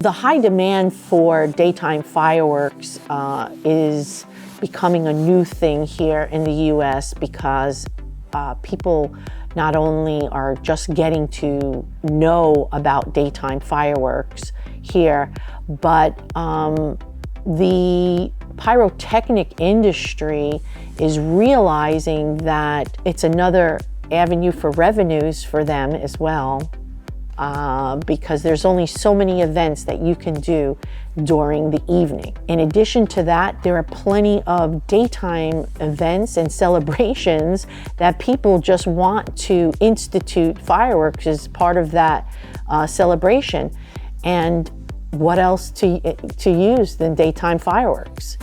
The high demand for daytime fireworks is becoming a new thing here in the U.S. because people not only are just getting to know about daytime fireworks here, but the pyrotechnic industry is realizing that it's another avenue for revenues for them as well. Because there's only so many events that you can do during the evening. In addition to that, there are plenty of daytime events and celebrations that people just want to institute fireworks as part of that celebration. And what else to use than daytime fireworks?